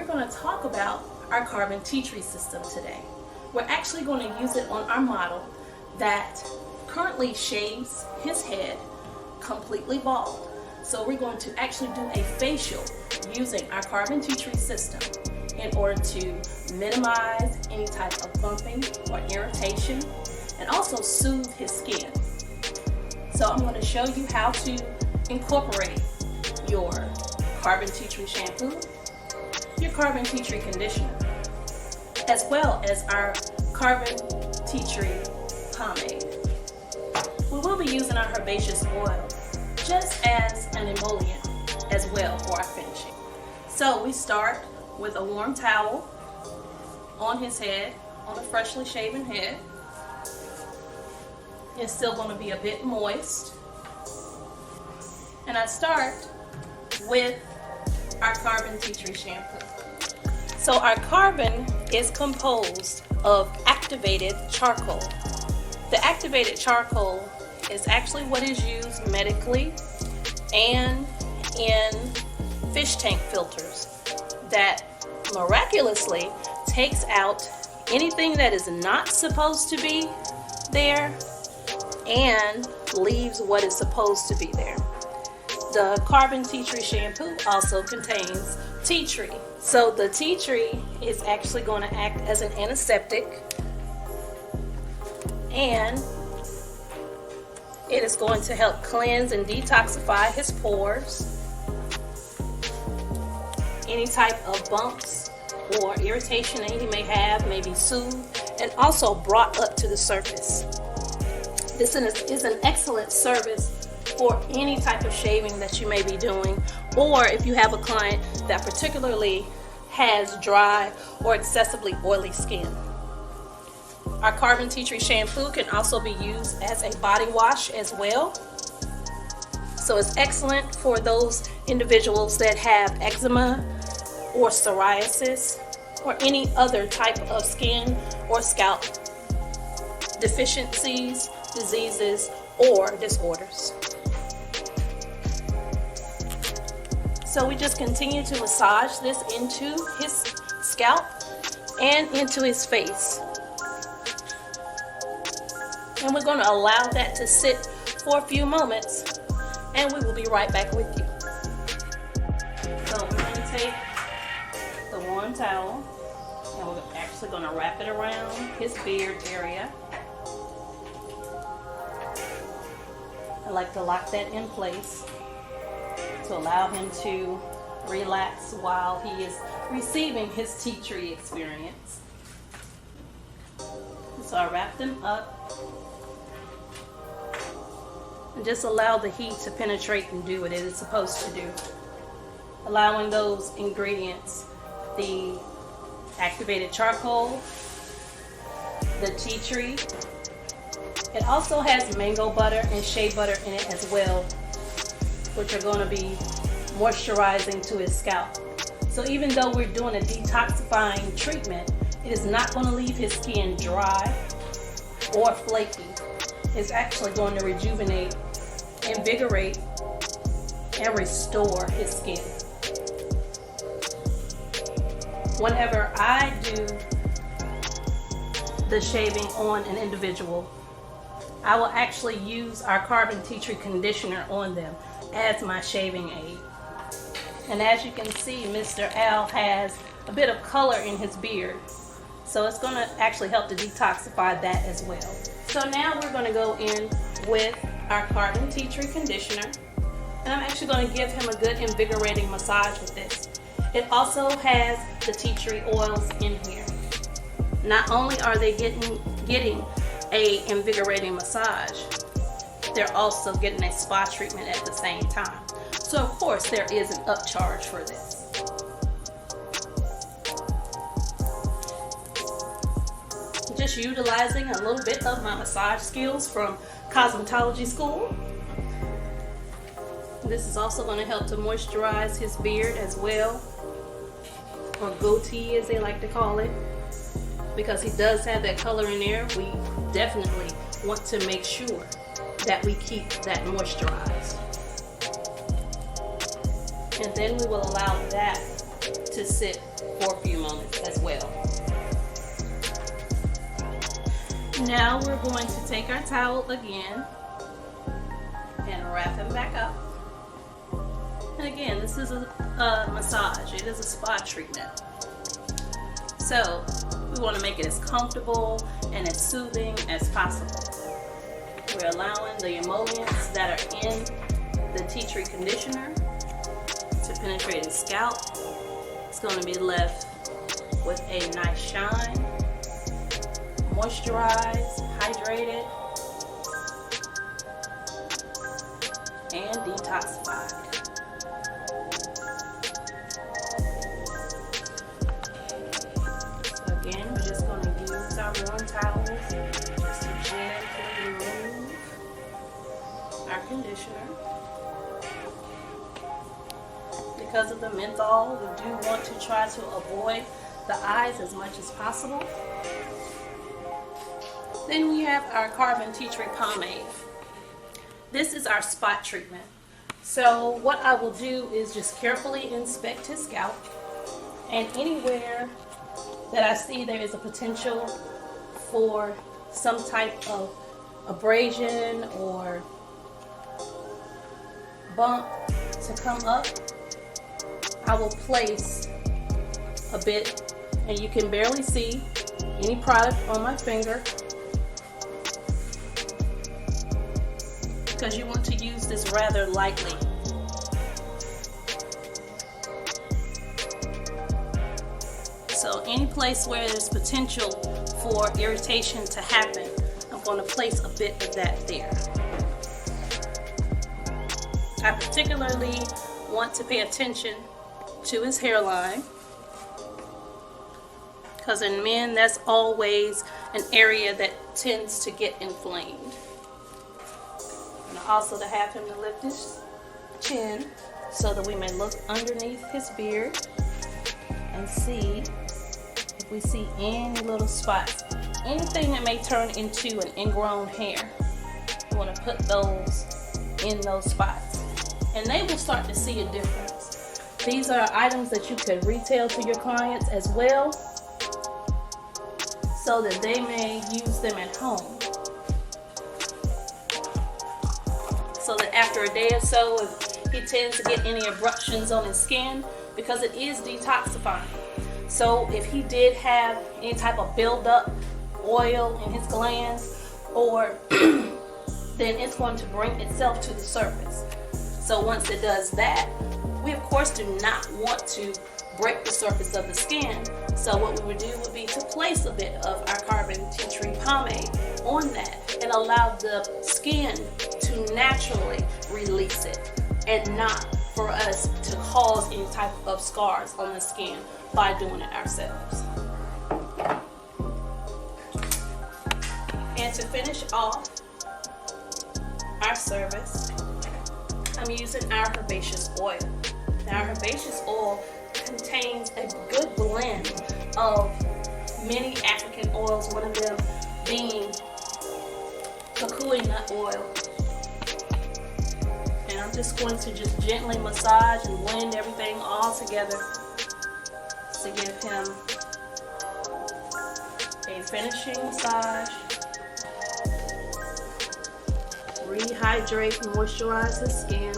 we're going to talk about our Carbon Tea Tree system today. We're actually going to use it on our model that currently shaves his head completely bald. So we're going to actually do a facial using our Carbon Tea Tree system in order to minimize any type of bumping or irritation and also soothe his skin. So I'm going to show you how to incorporate your Carbon Tea Tree Shampoo, your Carbon Tea Tree Conditioner, as well as our Carbon Tea Tree Pomade. We will be using our herbaceous oil just as an emollient as well for our finishing. So we start with a warm towel on his head, on a freshly shaven head. It's still going to be a bit moist. And I start with our Carbon Tea Tree Shampoo. So our carbon is composed of activated charcoal. The activated charcoal is actually what is used medically and in fish tank filters that miraculously takes out anything that is not supposed to be there and leaves what is supposed to be there. The Carbon Tea Tree Shampoo also contains tea tree. So the tea tree is actually going to act as an antiseptic, and it is going to help cleanse and detoxify his pores, any type of bumps or irritation that he may have may be soothed and also brought up to the surface. This is an excellent service for any type of shaving that you may be doing, or if you have a client that particularly has dry or excessively oily skin. Our Carbon Tea Tree Shampoo can also be used as a body wash as well. So it's excellent for those individuals that have eczema or psoriasis or any other type of skin or scalp deficiencies, diseases, or disorders. So we just continue to massage this into his scalp and into his face. And we're going to allow that to sit for a few moments, and we will be right back with you. So we're going to take the warm towel and we're actually going to wrap it around his beard area. I like to lock that in place to allow him to relax while he is receiving his tea tree experience. So I wrap them up and just allow the heat to penetrate and do what it is supposed to do. Allowing those ingredients, the activated charcoal, the tea tree. It also has mango butter and shea butter in it as well, which are going to be moisturizing to his scalp. So even though we're doing a detoxifying treatment, it is not going to leave his skin dry or flaky. It's actually going to rejuvenate, invigorate, and restore his skin. Whenever I do the shaving on an individual, I will actually use our Carbon Tea Tree Conditioner on them as my shaving aid. And as you can see, Mr. Al has a bit of color in his beard, so it's going to actually help to detoxify that as well. So now we're going to go in with our Carbon Tea Tree Conditioner, and I'm actually going to give him a good invigorating massage with this. It also has the tea tree oils in here. Not only are they getting a invigorating massage, they're also getting a spa treatment at the same time. So of course there is an upcharge for this. Just utilizing a little bit of my massage skills from cosmetology school. This is also going to help to moisturize his beard as well, or goatee as they like to call it. Because he does have that color in there, we definitely want to make sure that we keep that moisturized. And then we will allow that to sit for a few moments as well. Now we're going to take our towel again and wrap him back up. And again, this is a massage. It is a spa treatment. So we want to make it as comfortable and as soothing as possible. We're allowing the emollients that are in the tea tree conditioner to penetrate his scalp. It's going to be left with a nice shine, moisturized, hydrated, and detoxified. So again, we're just going to use our warm towels just to gently remove our conditioner. Because of the menthol, we do want to try to avoid the eyes as much as possible. Then we have our Carbon Tea Tree Pomade. This is our spot treatment. So what I will do is just carefully inspect his scalp, and anywhere that I see there is a potential for some type of abrasion or bump to come up, I will place a bit, and you can barely see any product on my finger, because you want to use this rather lightly. So any place where there's potential for irritation to happen, I'm going to place a bit of that there. I particularly want to pay attention to his hairline, because in men that's always an area that tends to get inflamed. And also to have him to lift his chin so that we may look underneath his beard and see if we see any little spots, anything that may turn into an ingrown hair. We want to put those in those spots, and they will start to see a difference. These are items that you could retail to your clients as well, so that they may use them at home. So that after a day or so, if he tends to get any eruptions on his skin, because it is detoxifying. So if he did have any type of buildup oil in his glands, or then it's going to bring itself to the surface. So once it does that, we of course do not want to break the surface of the skin. So what we would do would be to place a bit of our Carbon Tea Tree Pomade on that and allow the skin to naturally release it, and not for us to cause any type of scars on the skin by doing it ourselves. And to finish off our service, I'm using our herbaceous oil. Now, herbaceous oil contains a good blend of many African oils, one of them being kukui nut oil. And I'm just going to just gently massage and blend everything all together to give him a finishing massage, rehydrate and moisturize his skin,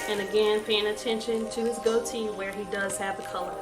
and again paying attention to his goatee where he does have the color.